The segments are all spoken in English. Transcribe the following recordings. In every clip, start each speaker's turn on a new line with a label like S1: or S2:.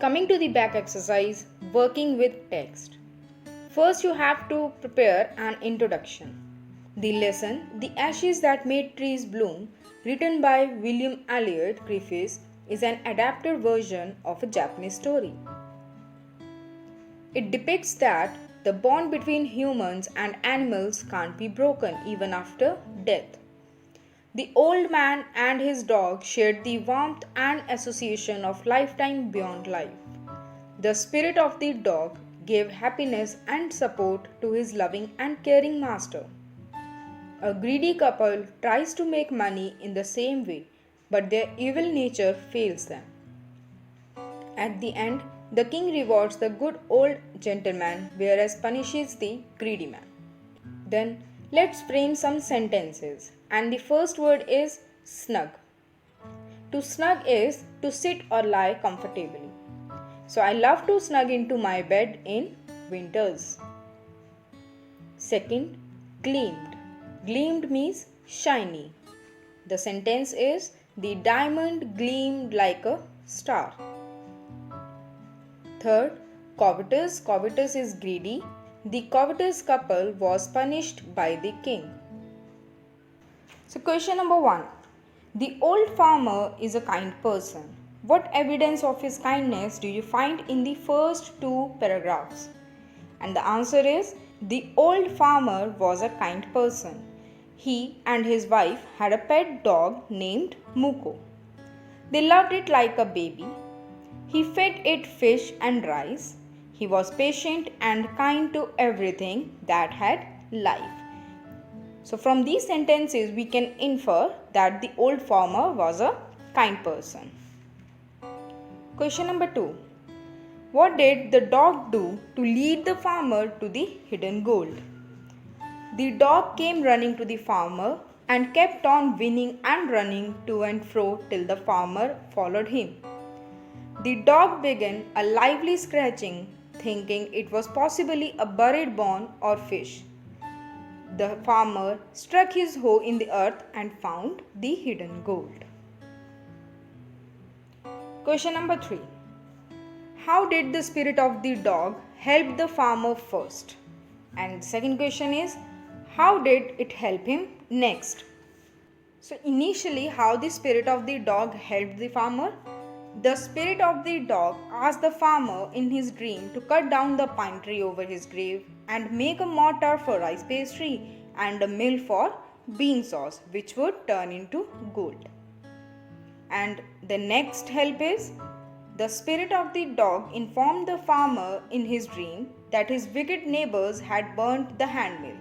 S1: Coming to the back exercise, working with text. First, you have to prepare an introduction. The lesson, The Ashes That Made Trees Bloom, written by William Elliott Griffiths, is an adapted version of a Japanese story. It depicts that the bond between humans and animals can't be broken even after death. The old man and his dog shared the warmth and association of lifetime beyond life. The spirit of the dog gave happiness and support to his loving and caring master. A greedy couple tries to make money in the same way, but their evil nature fails them. At the end, the king rewards the good old gentleman, whereas punishes the greedy man. Then, let's frame some sentences. And the first word is snug. To snug is to sit or lie comfortably. So I love to snug into my bed in winters. Second, gleamed. Gleamed means shiny. The sentence is the diamond gleamed like a star. Third, covetous. Covetous is greedy. The covetous couple was punished by the king. So question number 1. The old farmer is a kind person. What evidence of his kindness do you find in the first two paragraphs? And the answer is, the old farmer was a kind person. He and his wife had a pet dog named Muko. They loved it like a baby. He fed it fish and rice. He was patient and kind to everything that had life. So from these sentences we can infer that the old farmer was a kind person. Question number 2. What did the dog do to lead the farmer to the hidden gold? The dog came running to the farmer and kept on whinnying and running to and fro till the farmer followed him. The dog began a lively scratching, thinking it was possibly a buried bone or fish. The farmer struck his hoe in the earth and found the hidden gold. Question number 3. How did the spirit of the dog help the farmer first? And the second question is, how did it help him next? So initially, how the spirit of the dog helped the farmer? The spirit of the dog asked the farmer in his dream to cut down the pine tree over his grave and make a mortar for rice pastry and a mill for bean sauce, which would turn into gold. And the next help is, the spirit of the dog informed the farmer in his dream that his wicked neighbors had burnt the handmill.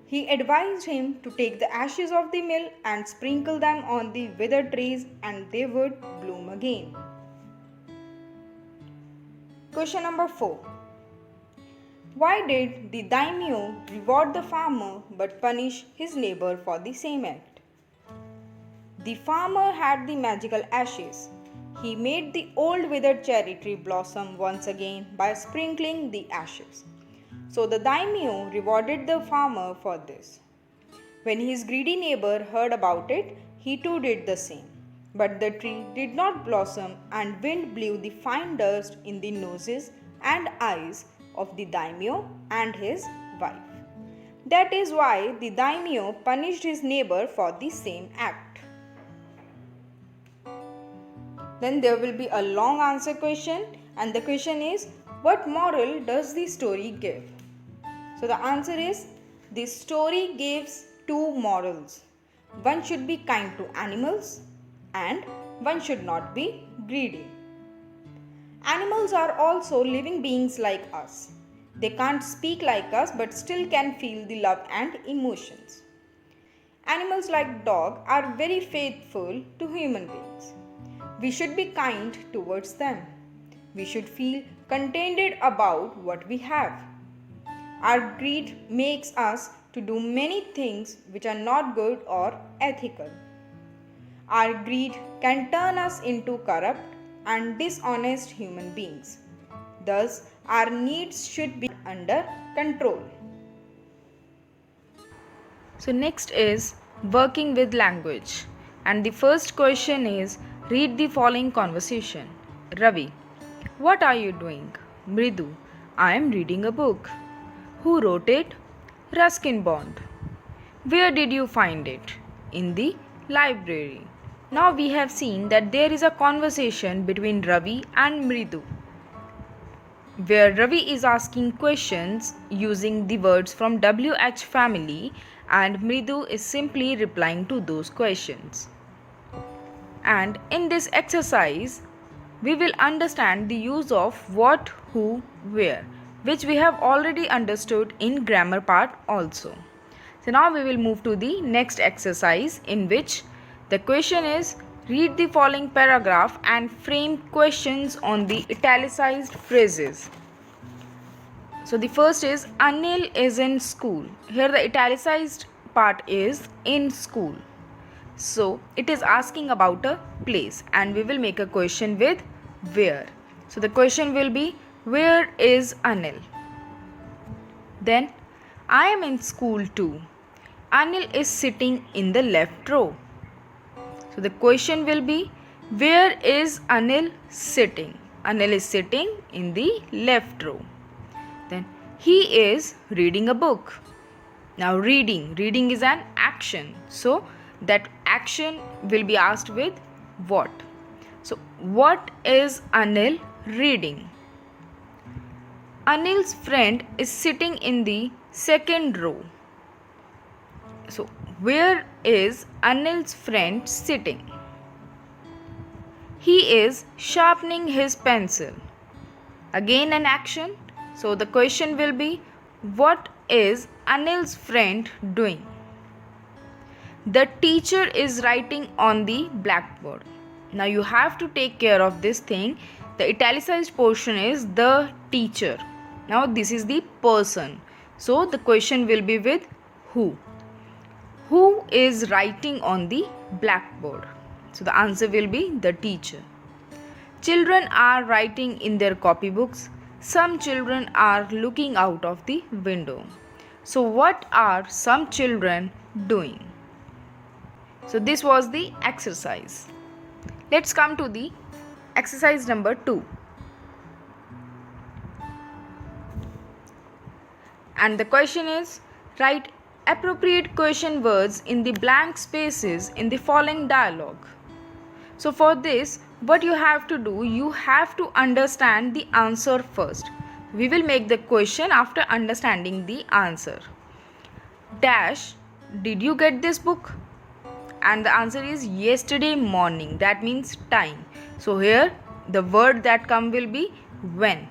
S1: He advised him to take the ashes of the mill and sprinkle them on the withered trees and they would bloom again. Question number 4. Why did the daimyo reward the farmer but punish his neighbor for the same act? The farmer had the magical ashes. He made the old withered cherry tree blossom once again by sprinkling the ashes. So the daimyo rewarded the farmer for this. When his greedy neighbor heard about it, he too did the same. But the tree did not blossom and wind blew the fine dust in the noses and eyes of the daimyo and his wife. That is why the daimyo punished his neighbor for the same act. Then there will be a long answer question, and the question is, what moral does the story give? So the answer is, the story gives two morals. One should be kind to animals and one should not be greedy. Animals are also living beings like us. They can't speak like us but still can feel the love and emotions. Animals like dog are very faithful to human beings. We should be kind towards them. We should feel contented about what we have. Our greed makes us to do many things which are not good or ethical. Our greed can turn us into corrupt and dishonest human beings. Thus, our needs should be under control. So next is working with language. And the first question is, read the following conversation. Ravi: What are you doing? Mridu, I am reading a book. Who wrote it? Ruskin Bond. Where did you find it? In the library. Now we have seen that there is a conversation between Ravi and Mridu, where Ravi is asking questions using the words from WH family and Mridu is simply replying to those questions. And in this exercise, we will understand the use of what, who, where, which we have already understood in grammar part also. So now we will move to the next exercise, in which the question is, read the following paragraph and frame questions on the italicized phrases. So the first is, Anil is in school. Here the italicized part is in school. So it is asking about a place and we will make a question with where. So the question will be, where is Anil? Then, I am in school too. Anil is sitting in the left row. So the question will be, where is Anil sitting? Anil is sitting in the left row. Then, he is reading a book. Now reading is an action. So that action will be asked with what. So what is Anil reading? Anil's friend is sitting in the second row. So where is Anil's friend sitting? He is sharpening his pencil. Again an action. So the question will be, what is Anil's friend doing? The teacher is writing on the blackboard. Now you have to take care of this thing. The italicized portion is the teacher. Now this is the person. So the question will be with who. Who is writing on the blackboard? So the answer will be the teacher. Children are writing in their copybooks. Some children are looking out of the window. So what are some children doing? So this was the exercise. Let's come to the exercise number 2. And the question is, write appropriate question words in the blank spaces in the following dialogue. So for this, what you have to do, you have to understand the answer first. We will make the question after understanding the answer. Dash, did you get this book? And the answer is yesterday morning. That means time. So here the word that come will be when.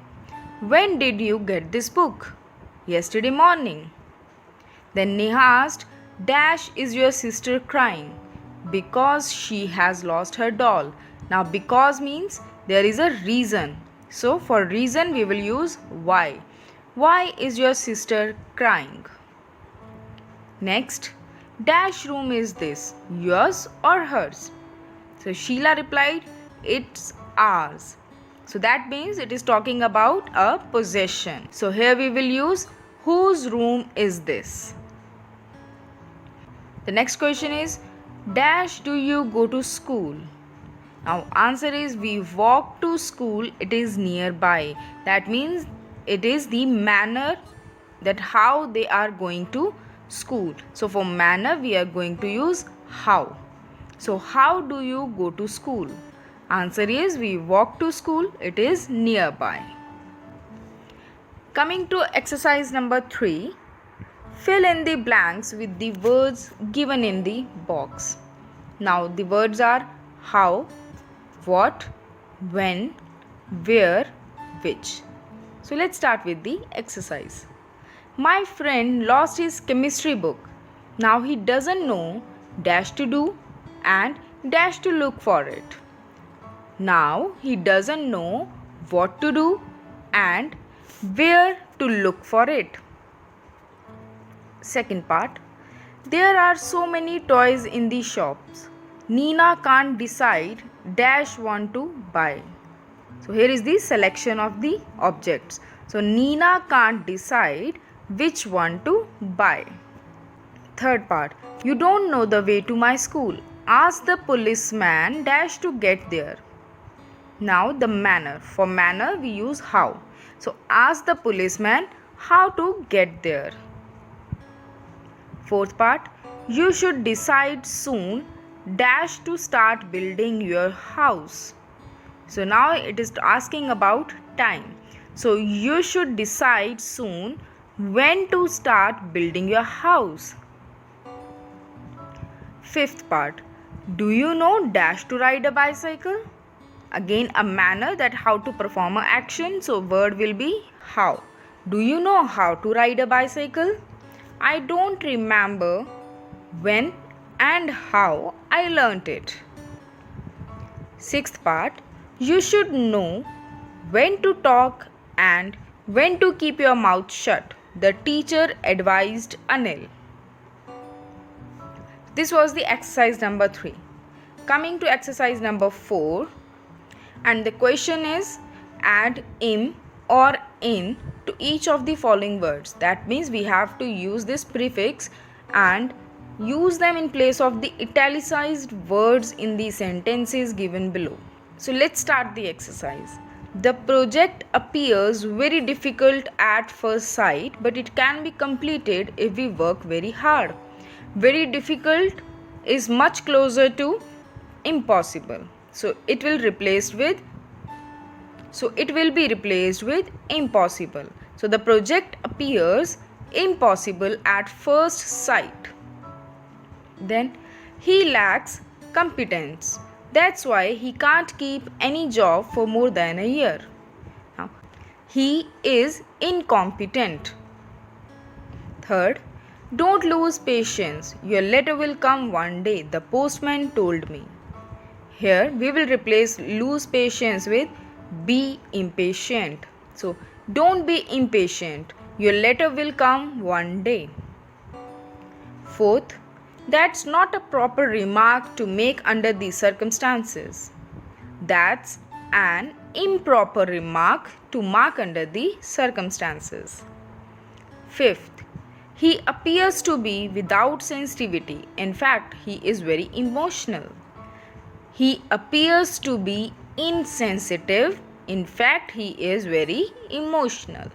S1: When did you get this book? Yesterday morning. Then Neha asked, Dash, is your sister crying? Because she has lost her doll. Now because means there is a reason. So for reason we will use why. Why is your sister crying? Next, Dash room is this, yours or hers? So Sheila replied, it's ours. So that means it is talking about a possession. So here we will use whose room is this? The next question is, Dash, do you go to school? Now answer is, we walk to school, it is nearby. That means it is the manner, that how they are going to school. So for manner we are going to use how. So how do you go to school? Answer is, we walk to school, it is nearby. Coming to exercise number 3, fill in the blanks with the words given in the box. Now the words are how, what, when, where, which. So let's start with the exercise. My friend lost his chemistry book. Now he doesn't know dash to do and dash to look for it. Now he doesn't know what to do and where to look for it. Second part. There are so many toys in the shops. Nina can't decide dash want to buy. So here is the selection of the objects. So Nina can't decide which one to buy. Third part. You don't know the way to my school. Ask the policeman dash to get there. Now the manner. For manner we use how. So ask the policeman how to get there. Fourth part, you should decide soon dash to start building your house. So now it is asking about time. So you should decide soon when to start building your house. Fifth part, do you know dash to ride a bicycle? Again a manner, that how to perform an action. So word will be how. Do you know how to ride a bicycle? I don't remember when and how I learnt it. Sixth part, you should know when to talk and when to keep your mouth shut. The teacher advised Anil. This was the exercise number 3. Coming to exercise number 4, and the question is add im or in to each of the following words. That means we have to use this prefix and use them in place of the italicized words in the sentences given below. So let's start the exercise. The project appears very difficult at first sight, but it can be completed if we work very hard. Very difficult is much closer to impossible. So it will be replaced with impossible. So the project appears impossible at first sight. Then he lacks competence. That's why he can't keep any job for more than a year. Now, he is incompetent. Third, don't lose patience. Your letter will come one day, the postman told me. Here we will replace lose patience with be impatient. So don't be impatient. Your letter will come one day. Fourth, that's not a proper remark to make under these circumstances. That's an improper remark to mark under the circumstances. Fifth, he appears to be without sensitivity. In fact, he is very emotional. He appears to be insensitive. In fact, he is very emotional.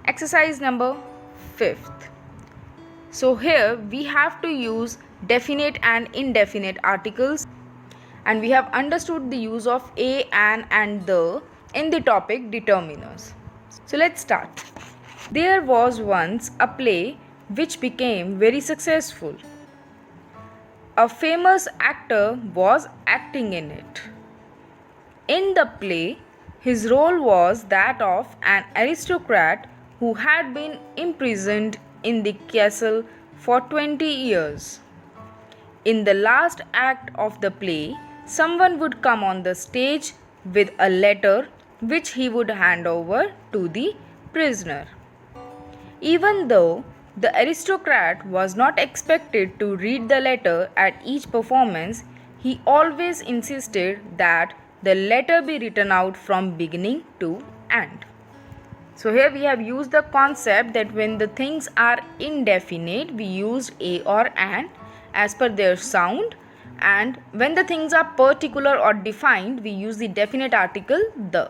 S1: Exercise number 5th. So here we have to use definite and indefinite articles, and we have understood the use of a, an and the in the topic determiners. So let's start. There was once a play which became very successful. A famous actor was acting in it. In the play, his role was that of an aristocrat who had been imprisoned in the castle for 20 years. In the last act of the play, someone would come on the stage with a letter which he would hand over to the prisoner. Even though the aristocrat was not expected to read the letter at each performance, he always insisted that the letter be written out from beginning to end. So here we have used the concept that when the things are indefinite, we use a or an as per their sound, and when the things are particular or defined, we use the definite article the.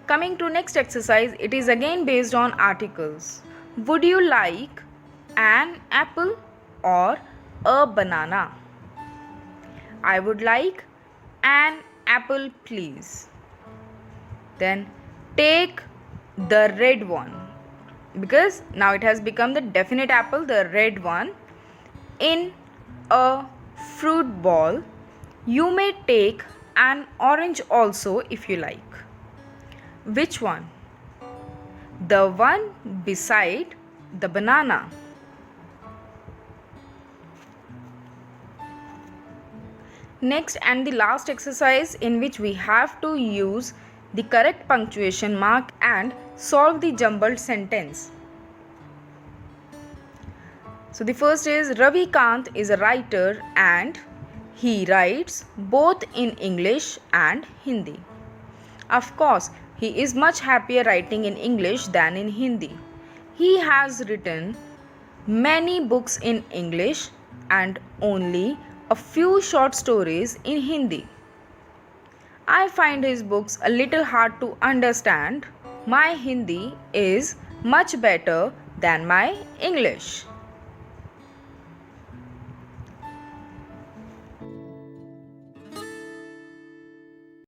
S1: Coming to next exercise, it is again based on articles. Would you like an apple or a banana? I would like an apple, please. Then take the red one, because now it has become the definite apple, the red one. In a fruit ball, you may take an orange also if you like. Which one? The one beside the banana. Next and the last exercise, in which we have to use the correct punctuation mark and solve the jumbled sentence. So the first is Ravi Kant is a writer and he writes both in English and Hindi. Of course, he is much happier writing in English than in Hindi. He has written many books in English and only a few short stories in Hindi. I find his books a little hard to understand. My Hindi is much better than my English.